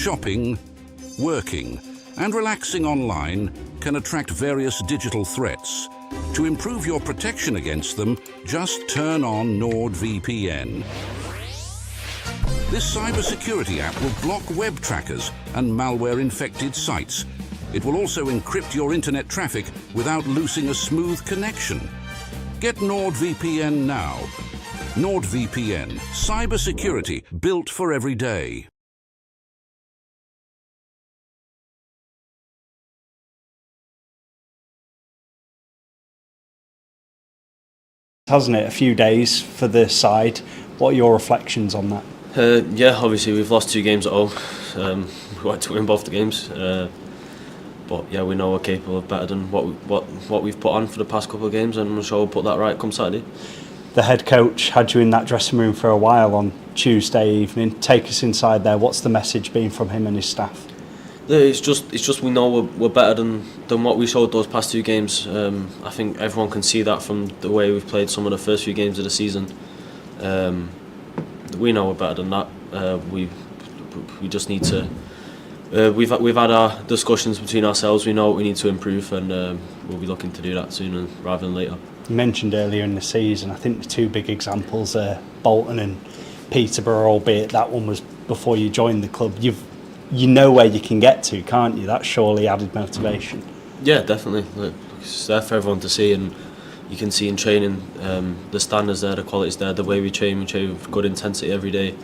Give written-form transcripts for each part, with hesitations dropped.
shopping, working, and relaxing online can attract various digital threats. To improve your protection against them, just turn on NordVPN. This cybersecurity app will block web trackers and malware-infected sites. It will also encrypt your internet traffic without losing a smooth connection. Get NordVPN now. NordVPN, cybersecurity built for every day. Hasn't it? A few days for the side. What are your reflections on that? Yeah, obviously we've lost 2 games at home. We want to win both the games, but yeah, we know we're capable of better than what we've put on for the past couple of games, and I'm sure we'll put that right come Saturday. The head coach had you in that dressing room for a while on Tuesday evening. Take us inside there. What's the message been from him and his staff? It's just we know we're better than what we showed those past 2 games. I think everyone can see that from the way we've played some of the first few games of the season. We know we're better than that. We just need to. We've had our discussions between ourselves. We know what we need to improve, and we'll be looking to do that sooner rather than later. You mentioned earlier in the season, I think the 2 big examples are Bolton and Peterborough, albeit that one was before you joined the club. You know where you can get to, can't you? That's surely added motivation. Yeah, definitely. Look, it's there for everyone to see, and you can see in training the standards there, the quality's there, the way we train with good intensity every day.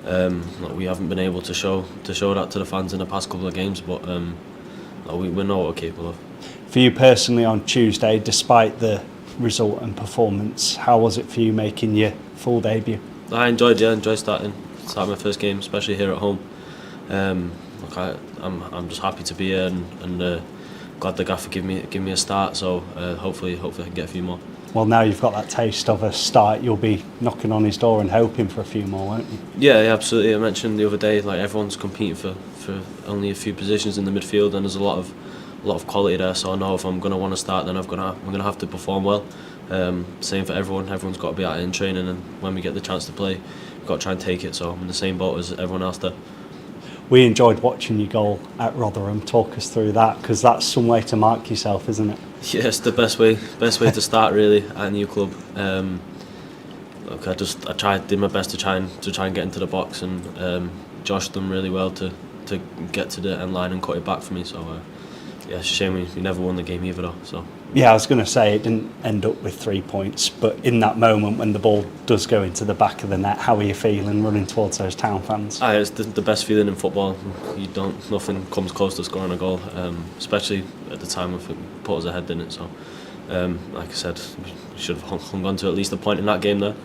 We haven't been able to show that to the fans in the past couple of games, but we know what we're capable of. For you personally on Tuesday, despite the result and performance, how was it for you making your full debut? I enjoyed starting my first game, especially here at home. I'm just happy to be here and glad the gaffer give me a start. So hopefully I can get a few more. Well, now you've got that taste of a start, you'll be knocking on his door and hoping for a few more, won't you? Yeah, absolutely. I mentioned the other day, like everyone's competing for only a few positions in the midfield, and there's a lot of quality there. So I know if I'm going to want to start, then I'm going to have to perform well. Same for everyone. Everyone's got to be at it in training, and when we get the chance to play, we've got to try and take it. So I'm in the same boat as everyone else there. We enjoyed watching your goal at Rotherham. Talk us through that, because that's some way to mark yourself, isn't it? Yeah, it's the best way to start really at a new club. Look, I did my best to try and get into the box, and Josh done really well to get to the end line and cut it back for me. So yeah, it's a shame we never won the game either though. So yeah, I was going to say it didn't end up with 3 points, but in that moment when the ball does go into the back of the net, how are you feeling running towards those Town fans? It's the best feeling in football. Nothing comes close to scoring a goal, especially at the time if it put us ahead, didn't it? So like I said, we should have hung on to at least a point in that game there.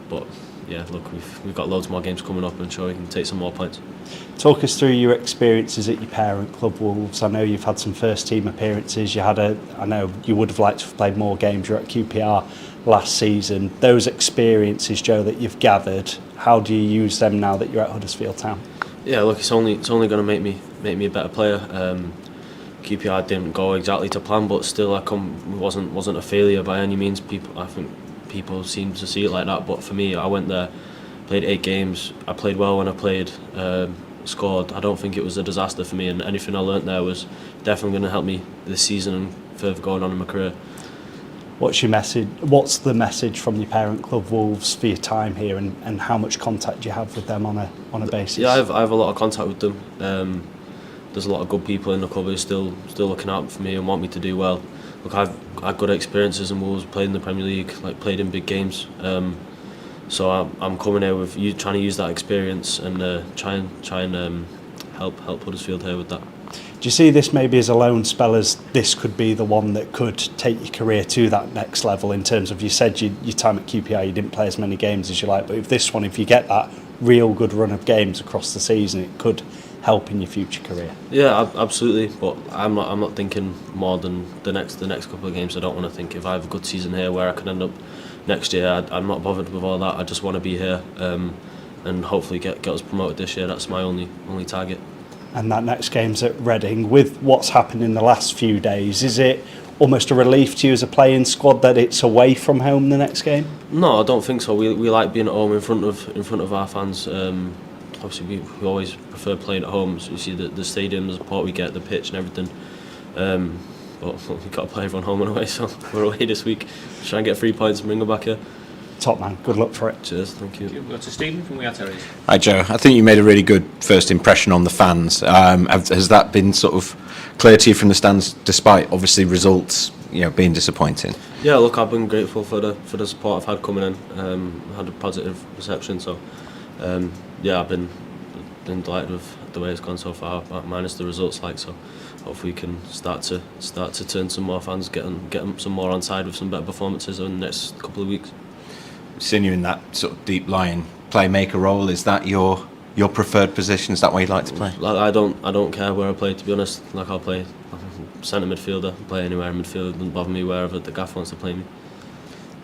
But yeah, look, we've got loads more games coming up, and sure we can take some more points. Talk us through your experiences at your parent club, Wolves. I know you've had some first team appearances. I know you would have liked to have played more games. You're at QPR last season. Those experiences, Joe, that you've gathered, how do you use them now that you're at Huddersfield Town? Yeah, look, it's only going to make me a better player. QPR didn't go exactly to plan, but still, wasn't a failure by any means. I think people seem to see it like that, but for me, I went there, played 8 games. I played well when I played, scored. I don't think it was a disaster for me, and anything I learnt there was definitely going to help me this season and further going on in my career. What's your message? What's the message from your parent club, Wolves, for your time here, and how much contact do you have with them on a basis? Yeah, I have a lot of contact with them. There's a lot of good people in the club who are still looking out for me and want me to do well. Look, I've had good experiences in Wolves, played in the Premier League, played in big games. So I'm coming here with you, trying to use that experience and try and help Huddersfield here with that. Do you see this maybe as a loan spell, as this could be the one that could take your career to that next level, in terms of, you said your time at QPR you didn't play as many games as you like, but if you get that real good run of games across the season, it could help in your future career? Yeah, absolutely, but I'm not thinking more than the next couple of games. I don't want to think if I have a good season here where I can end up next year. I'm not bothered with all that. I just want to be here and hopefully get us promoted this year. That's my only target. And that next game's at Reading. With what's happened in the last few days, is it almost a relief to you as a playing squad that it's away from home the next game? No, I don't think so. We like being at home in front of our fans. obviously we always prefer playing at home. So you see the stadium, the support we get, the pitch and everything. But we've got to play everyone home and away, so we're away this week. Try and get 3 points and bring them back here. Top man, good luck for it. Cheers, thank you. We'll go to Stephen from We Are Terriers. Hi Joe, I think you made a really good first impression on the fans. Has that been sort of clear to you from the stands, despite obviously results, being disappointing? Yeah, look, I've been grateful for the support I've had coming in. Had a positive reception, so yeah, I've been delighted with the way it's gone so far, minus the results. So hopefully we can start to turn some more fans, get them some more on side with some better performances in the next couple of weeks. Seeing you in that sort of deep lying playmaker role, is that your preferred position? Is that where you like to play? I don't care where I play, to be honest. I'll play centre midfielder, play anywhere in midfield. It doesn't bother me wherever the gaff wants to play me.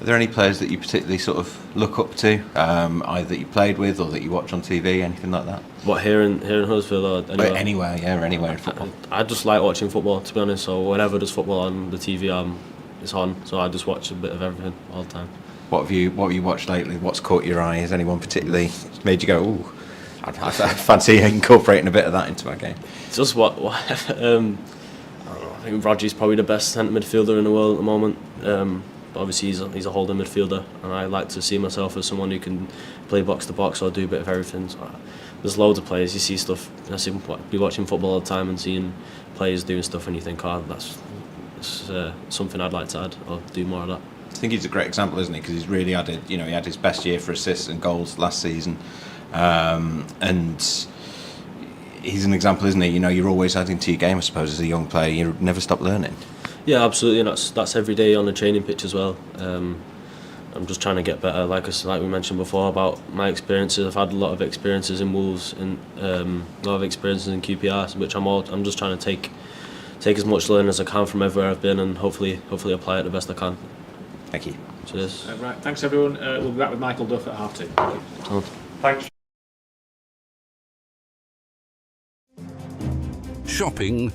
Are there any players that you particularly sort of look up to, either that you played with or that you watch on TV, anything like that? What, here in Huddersfield or anywhere? Anywhere in football. I just like watching football, to be honest. So whenever there's football on the TV, it's on. So I just watch a bit of everything all the time. What have you watched lately? What's caught your eye? Has anyone particularly made you go, ooh, I fancy incorporating a bit of that into my game? Just what I don't know. I think Rodgers probably the best centre midfielder in the world at the moment. But obviously he's a holding midfielder, and I like to see myself as someone who can play box to box or do a bit of everything. So there's loads of players. You see stuff. I see be watching football all the time and seeing players doing stuff, and you think, oh, that's something I'd like to add or do more of that. I think he's a great example, isn't he? Because he's really added. He had his best year for assists and goals last season, and he's an example, isn't he? You're always adding to your game, I suppose, as a young player. You never stop learning. Yeah, absolutely, and that's every day on the training pitch as well. I'm just trying to get better. Like we mentioned before about my experiences, I've had a lot of experiences in Wolves and a lot of experiences in QPR, which I'm just trying to take as much learning as I can from everywhere I've been, and hopefully apply it the best I can. Thank you. Cheers. Right, thanks everyone. We'll be back with Michael Duff at 2:30. Thanks. Shopping,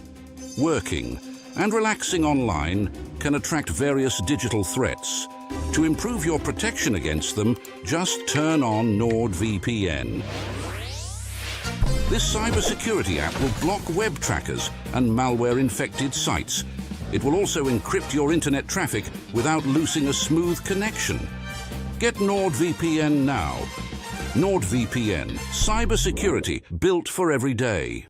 working, and relaxing online can attract various digital threats. To improve your protection against them, just turn on NordVPN. This cybersecurity app will block web trackers and malware-infected sites. It will also encrypt your internet traffic without losing a smooth connection. Get NordVPN now. NordVPN, cybersecurity built for every day.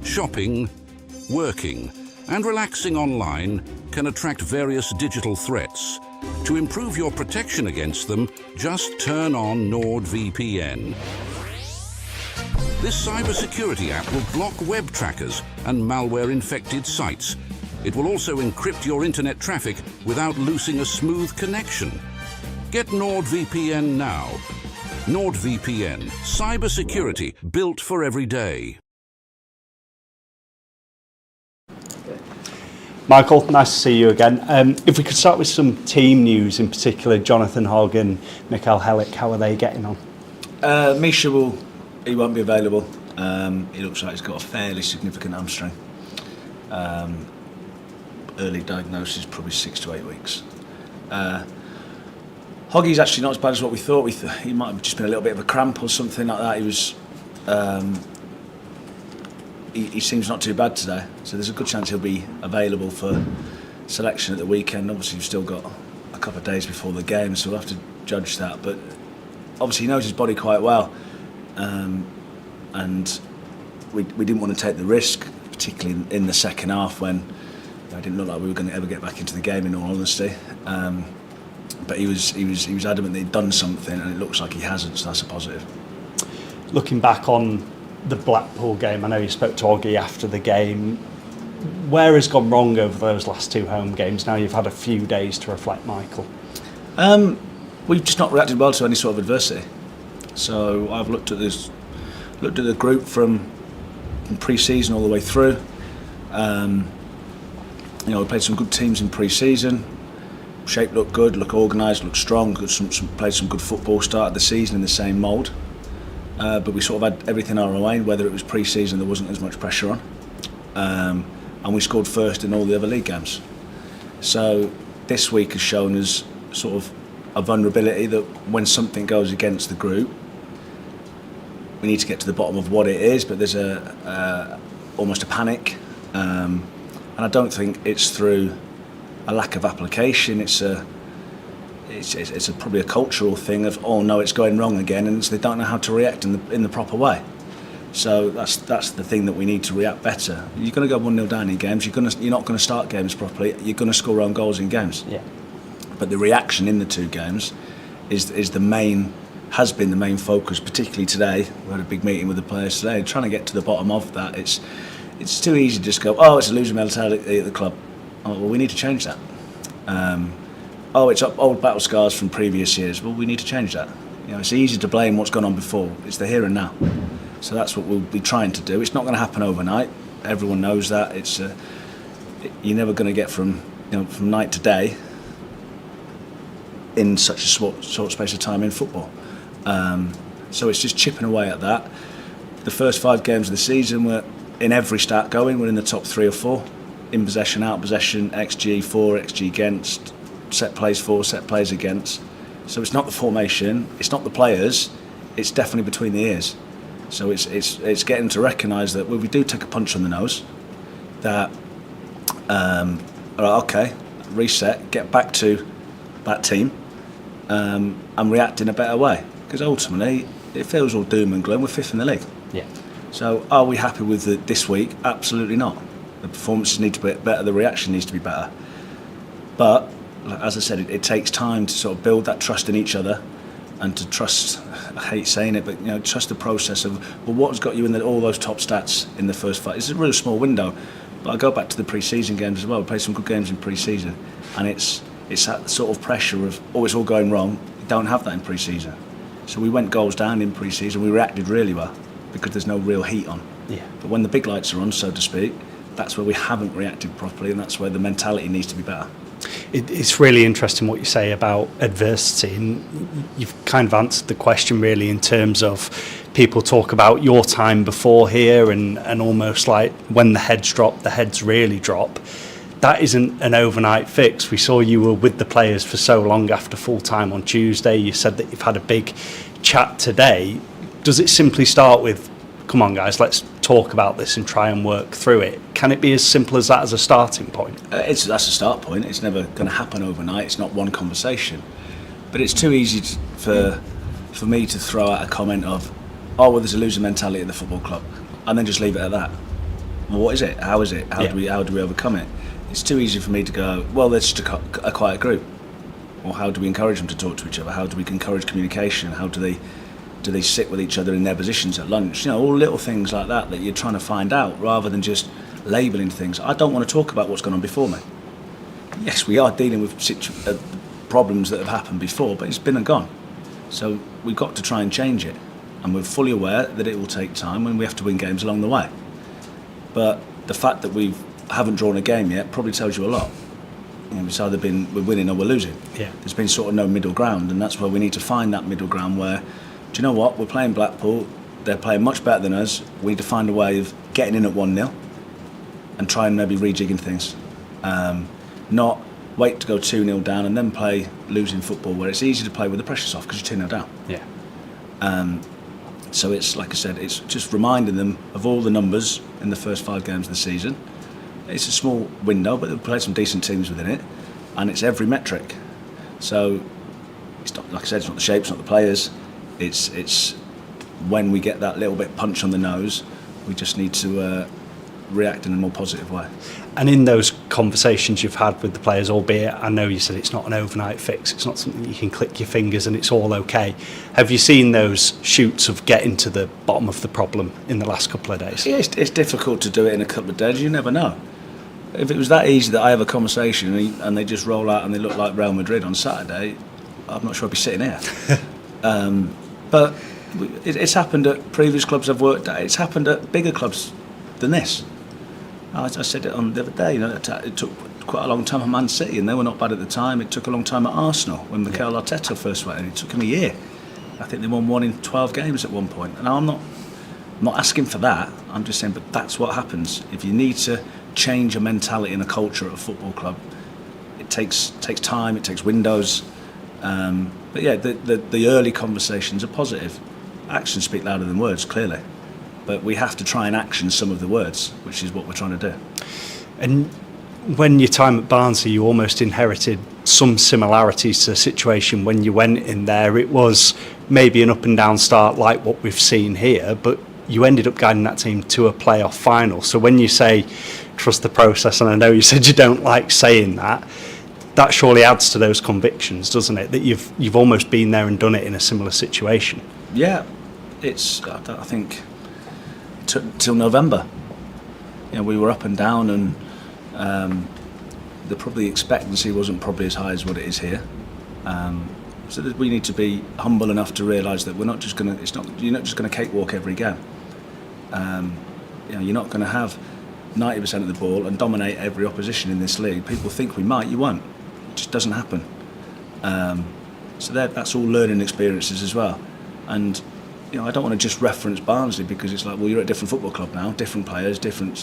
Shopping, working, and relaxing online can attract various digital threats. To improve your protection against them, just turn on NordVPN. This cybersecurity app will block web trackers and malware-infected sites. It will also encrypt your internet traffic without losing a smooth connection. Get NordVPN now. NordVPN, cybersecurity built for every day. Michael, nice to see you again. If we could start with some team news, in particular Jonathan Hogg and Mikael Hellick, how are they getting on? Misha he won't be available. He looks like he's got a fairly significant hamstring. Early diagnosis, probably 6 to 8 weeks. Hoggy's actually not as bad as what we thought. He might have just been a little bit of a cramp or something like that. He was. He seems not too bad today, so there's a good chance he'll be available for selection at the weekend. Obviously, we've still got a couple of days before the game, so we'll have to judge that. But obviously, he knows his body quite well, and we didn't want to take the risk, particularly in the second half when it didn't look like we were going to ever get back into the game. In all honesty, but he was adamant that he'd done something, and it looks like he hasn't. So that's a positive. Looking back on the Blackpool game, I know you spoke to Oggy after the game. Where has gone wrong over those last 2 home games? Now you've had a few days to reflect, Michael. We've just not reacted well to any sort of adversity. So I've looked at the group from pre-season all the way through. We played some good teams in pre-season. Shape looked good, looked organised, looked strong. Played some good football. Started the season in the same mould. But we sort of had everything our way. Whether it was pre-season, there wasn't as much pressure on, and we scored first in all the other league games. So this week has shown us sort of a vulnerability that when something goes against the group, we need to get to the bottom of what it is. But there's almost a panic, and I don't think it's through a lack of application. It's probably a cultural thing of, oh no, it's going wrong again, and they don't know how to react in the proper way. So that's the thing that we need to react better. You're going to go 1-0 down in games. You're not going to start games properly. You're going to score own goals in games. Yeah. But the reaction in the 2 games has been the main focus. Particularly today, we had a big meeting with the players today, trying to get to the bottom of that. It's too easy to just go, oh, it's a losing mentality at the club. Oh, well, we need to change that. It's old battle scars from previous years. Well, we need to change that. It's easy to blame what's gone on before. It's the here and now. So that's what we'll be trying to do. It's not going to happen overnight. Everyone knows that. You're never going to get from night to day in such a short space of time in football. So it's just chipping away at that. The first 5 games of the season, we're in every stat going. We're in the top 3 or 4. In possession, out possession, XG for, XG against, set plays for, set plays against. So it's not the formation, it's not the players, it's definitely between the ears. So it's getting to recognise that when we do take a punch on the nose, that okay, reset, get back to that team, and react in a better way. Because ultimately, it feels all doom and gloom. We're 5th in the league. Yeah. So are we happy with this week? Absolutely not. The performances need to be better. The reaction needs to be better. But as I said, it takes time to sort of build that trust in each other, and to trust. I hate saying it, but trust the process of what's got you in all those top stats in the first 5. It's a really small window. But I go back to the pre-season games as well. We played some good games in pre-season, and it's that sort of pressure of it's all going wrong. You don't have that in pre-season. So we went goals down in pre-season. We reacted really well because there's no real heat on. Yeah. But when the big lights are on, so to speak, that's where we haven't reacted properly, and that's where the mentality needs to be better. It's really interesting what you say about adversity, and you've kind of answered the question really in terms of people talk about your time before here and almost like when the heads drop, the heads really drop. That isn't an overnight fix. We saw you were with the players for so long after full time on Tuesday. You said that you've had a big chat today. Does it simply start with, come on guys, let's talk about this and try and work through it? Can it be as simple as that as a starting point? That's a start point. It's never going to happen overnight. It's not one conversation. But it's too easy for me to throw out a comment of, oh, well, there's a loser mentality at the football club, and then just leave it at that. well, what is it? How is it? How do we overcome it? It's too easy for me to go, well, they're just a quiet group. Or how do we encourage them to talk to each other? How do we encourage communication? How do they sit with each other in their positions at lunch? You know, all little things like that you're trying to find out rather than just labelling things. I don't want to talk about what's gone on before me. Yes, we are dealing with problems that have happened before, but it's been and gone. So we've got to try and change it. And we're fully aware that it will take time and we have to win games along the way. But the fact that we haven't drawn a game yet probably tells you a lot. You know, it's either we're winning or we're losing. Yeah. There's been sort of no middle ground, and that's where we need to find that middle ground where, do you know what, we're playing Blackpool, they're playing much better than us, we need to find a way of getting in at 1-0 and try and maybe rejigging things. Not wait to go 2-0 down and then play losing football where it's easy to play with the pressure's off because you're 2-0 down. Yeah. So it's, like I said, it's just reminding them of all the numbers in the first 5 games of the season. It's a small window, but they've played some decent teams within it, and it's every metric. So it's not, like I said, it's not the shape, it's not the players. It's when we get that little bit punch on the nose, we just need to react in a more positive way. And in those conversations you've had with the players, albeit I know you said it's not an overnight fix, it's not something you can click your fingers and it's all okay. Have you seen those shoots of getting to the bottom of the problem in the last couple of days? Yeah, it's difficult to do it in a couple of days. You never know. If it was that easy that I have a conversation and they just roll out and they look like Real Madrid on Saturday, I'm not sure I'd be sitting here. But it's happened at previous clubs I've worked at. It's happened at bigger clubs than this. I said it on the other day. You know, it took quite a long time at Man City, and they were not bad at the time. It took a long time at Arsenal when Mikel Arteta first went in. It took him a year. I think they won 1 in 12 games at one point. And I'm not asking for that. I'm just saying, but that's what happens. If you need to change a mentality and a culture at a football club, it takes time, it takes windows. But yeah, the early conversations are positive. Actions speak louder than words, clearly. But we have to try and action some of the words, which is what we're trying to do. And when your time at Barnsley, you almost inherited some similarities to the situation when you went in there. It was maybe an up and down start like what we've seen here, but you ended up guiding that team to a playoff final. So when you say trust the process, and I know you said you don't like saying that, that surely adds to those convictions, doesn't it? That you've almost been there and done it in a similar situation. Yeah, I think it took till November. You know, we were up and down, and the probably expectancy wasn't probably as high as what it is here. So that we need to be humble enough to realise that you're not just going to cakewalk every game. You know, you're not going to have 90% of the ball and dominate every opposition in this league. People think we might, you won't. It just doesn't happen. So that's all learning experiences as well. And you know, I don't want to just reference Barnsley because it's like, well, you're at a different football club now, different players, different.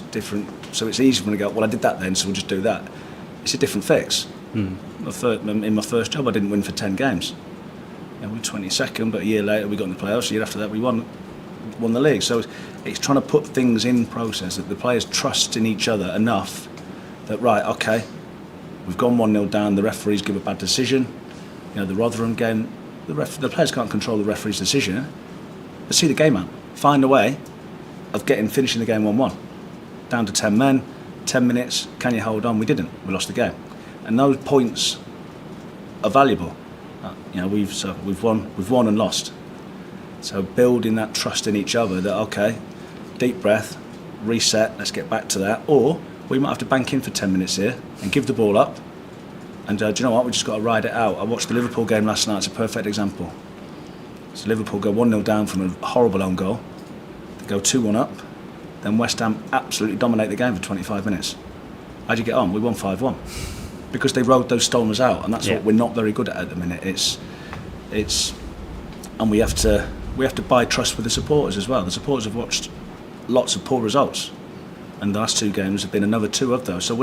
So it's easy for me to go, well, I did that then, so we'll just do that. It's a different fix. In my first job, I didn't win for 10 games. You know, we were 22nd, but a year later we got in the playoffs. A year after that, we won the league. So it's trying to put things in process that the players trust in each other enough that, right, okay, we've gone 1-0 down, the referees give a bad decision. You know, the Rotherham game, the players can't control the referee's decision. But see the game out. Find a way of finishing the game 1-1. Down to 10 men, 10 minutes, can you hold on? We didn't. We lost the game. And those points are valuable. You know, we've won and lost. So building that trust in each other that, okay, deep breath, reset, let's get back to that. Or we might have to bank in for 10 minutes here and give the ball up. And do you know what? We just got to ride it out. I watched the Liverpool game last night. It's a perfect example. So Liverpool go 1-0 down from a horrible own goal. They go 2-1 up. Then West Ham absolutely dominate the game for 25 minutes. How'd you get on? We won 5-1. Because they rode those stormers out, and that's what we're not very good at the minute. And we have to buy trust with the supporters as well. The supporters have watched lots of poor results, and the last 2 games have been another 2 of those. So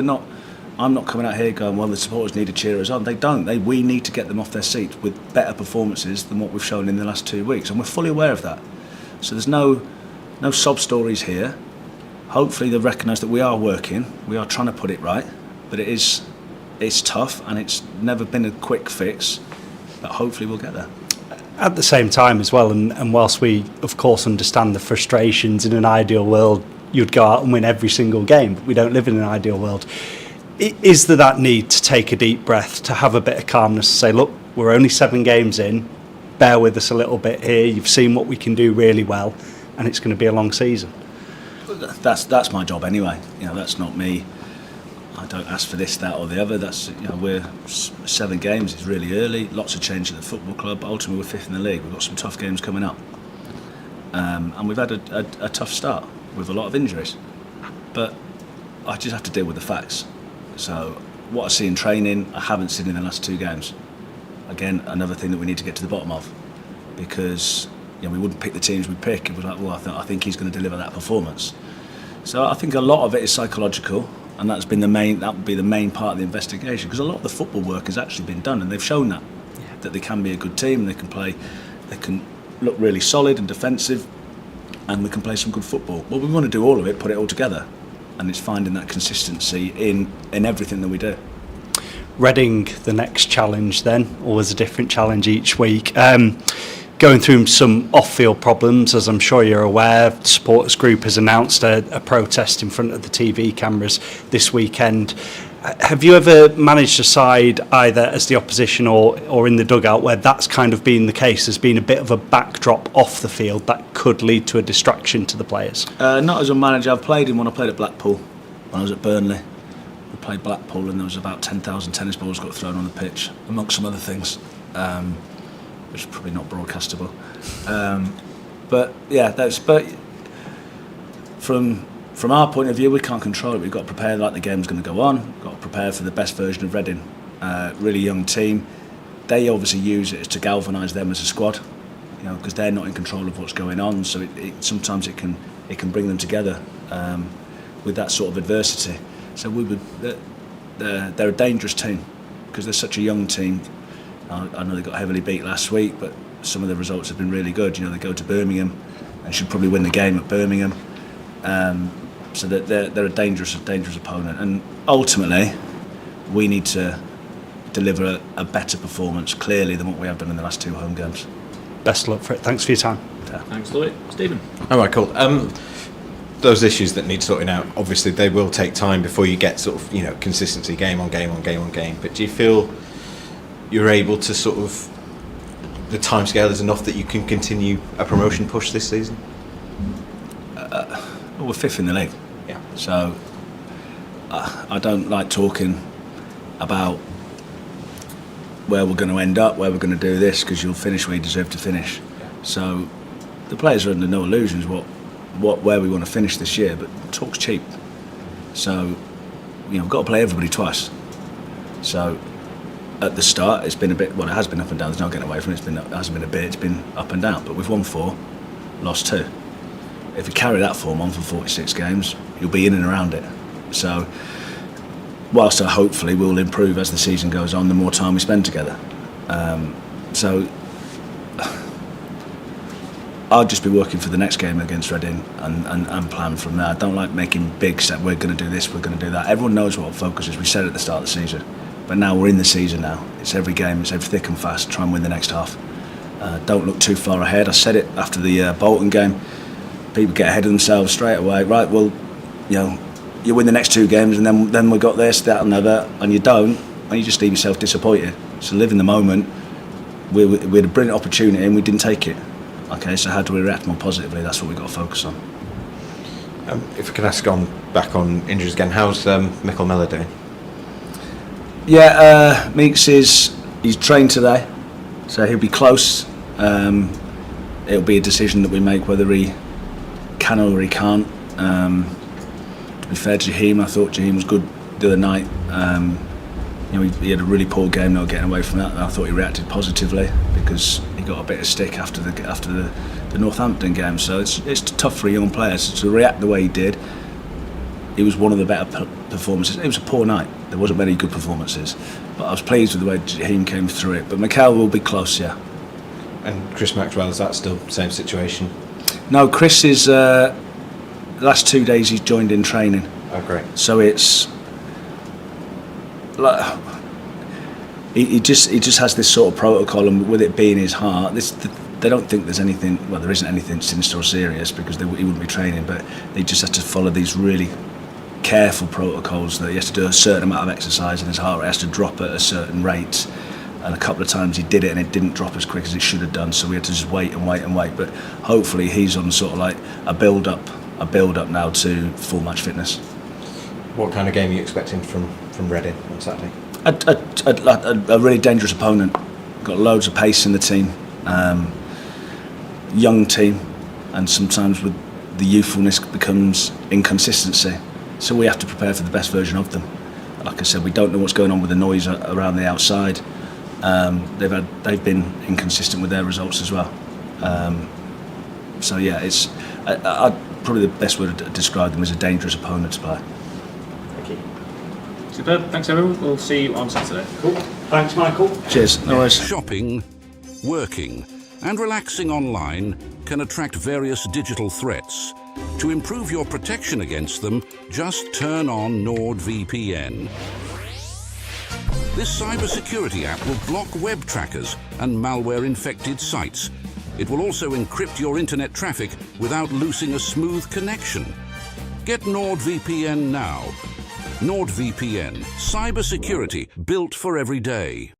I'm not coming out here going, well, the supporters need to cheer us on. They don't. We need to get them off their seat with better performances than what we've shown in the last 2 weeks, and we're fully aware of that. So there's no sob stories here. Hopefully they recognise that we are working, we are trying to put it right, but it's tough and it's never been a quick fix, but hopefully we'll get there. At the same time as well, and whilst we of course understand the frustrations, in an ideal world you'd go out and win every single game, but we don't live in an ideal world. Is there that need to take a deep breath, to have a bit of calmness, to say, look, we're only 7 games in, bear with us a little bit here, you've seen what we can do really well, and it's going to be a long season? That's my job anyway. That's not me. I don't ask for this, that or the other. We're 7 games, it's really early, lots of change at the football club, but ultimately we're 5th in the league. We've got some tough games coming up. And we've had a tough start with a lot of injuries. But I just have to deal with the facts. So what I see in training, I haven't seen in the last 2 games. Again, another thing that we need to get to the bottom of, because we wouldn't pick the teams we pick. It was like, well, I think he's going to deliver that performance. So I think a lot of it is psychological, and that would be the main part of the investigation, because a lot of the football work has actually been done, and they've shown that they can be a good team, they can play, they can look really solid and defensive, and we can play some good football. Well, we want to do all of it, put it all together, and it's finding that consistency in everything that we do. Reading, the next challenge then, always a different challenge each week. Going through some off-field problems, as I'm sure you're aware. The supporters group has announced a protest in front of the TV cameras this weekend. Have you ever managed to side either as the opposition or in the dugout where that's kind of been the case? There's been a bit of a backdrop off the field that could lead to a distraction to the players? Not as a manager. I've played in when I played at Blackpool, when I was at Burnley. We played Blackpool and there was about 10,000 tennis balls got thrown on the pitch, amongst some other things, which is probably not broadcastable. But from our point of view, we can't control it. We've got to prepare like the game's going to go on. We've got to prepare for the best version of Reading. Really young team. They obviously use it to galvanise them as a squad, because they're not in control of what's going on. So sometimes it can bring them together with that sort of adversity. So they're a dangerous team because they're such a young team. I know they got heavily beat last week, but some of the results have been really good. They go to Birmingham and should probably win the game at Birmingham. So they're a dangerous opponent, and ultimately we need to deliver a better performance clearly than what we have done in the last 2 home games. Best of luck for it. Thanks for your time. Thanks, Louis. Stephen. All right, cool. Those issues that need sorting out, obviously they will take time before you get sort of consistency game on game on game on game. But do you feel you're able to sort of, the timescale is enough that you can continue a promotion push this season? Well, we're 5th in the league. Yeah. So I don't like talking about where we're going to end up, where we're going to do this, because you'll finish where you deserve to finish. So the players are under no illusions where we want to finish this year, but talk's cheap. So we've got to play everybody twice. So at the start, it's been a bit. Well, it has been up and down. There's no getting away from it. It hasn't been a bit. It's been up and down. But we've won 4, lost 2. If you carry that form on for 46 games, you'll be in and around it. So whilst hopefully we'll improve as the season goes on, the more time we spend together. So I'll just be working for the next game against Reading and plan from there. I don't like making big steps. We're going to do this, we're going to do that. Everyone knows what our focus is. We said at the start of the season. But now we're in the season now. It's every game, it's every thick and fast. Try and win the next half. Don't look too far ahead. I said it after the Bolton game. People get ahead of themselves straight away. Right, well, you win the next 2 games and then we got this, that and other, and you don't, and you just leave yourself disappointed. So live in the moment. We had a brilliant opportunity and we didn't take it. Okay, so how do we react more positively? That's what we've got to focus on. If I can ask back on injuries again, how's Michael Miller doing? Yeah, Meeks he's trained today, so he'll be close. It'll be a decision that we make whether he can or he can't. To be fair to Jaheim, I thought Jaheim was good the other night. He had a really poor game, not getting away from that. And I thought he reacted positively because he got a bit of stick after the Northampton game. So it's tough for a young player to react the way he did. It was one of the better performances. It was a poor night. There wasn't many good performances, but I was pleased with the way Jaheim came through it. But Mikel will be close, yeah. And Chris Maxwell, is that still the same situation? No, Chris is. The last 2 days he's joined in training. Oh, great. So it's like he just has this sort of protocol, and with it being his heart, they don't think there's anything. Well, there isn't anything sinister or serious because he wouldn't be training, but they just have to follow these really careful protocols that he has to do a certain amount of exercise and his heart rate has to drop at a certain rate. And a couple of times he did it and it didn't drop as quick as it should have done, so we had to just wait and wait and wait. But hopefully he's on sort of like a build up now to full match fitness. What kind of game are you expecting from Reading on Saturday? A really dangerous opponent. Got loads of pace in the team. Young team, and sometimes with the youthfulness becomes inconsistency. So we have to prepare for the best version of them. Like I said, we don't know what's going on with the noise around the outside. They've been inconsistent with their results as well. So yeah, it's probably the best word to describe them as a dangerous opponent to play. Thank you. Superb. Thanks everyone. We'll see you on Saturday. Cool. Thanks, Michael. Cheers. No worries. Shopping, working, and relaxing online can attract various digital threats. To improve your protection against them, just turn on NordVPN. This cybersecurity app will block web trackers and malware-infected sites. It will also encrypt your internet traffic without losing a smooth connection. Get NordVPN now. NordVPN, cybersecurity built for every day.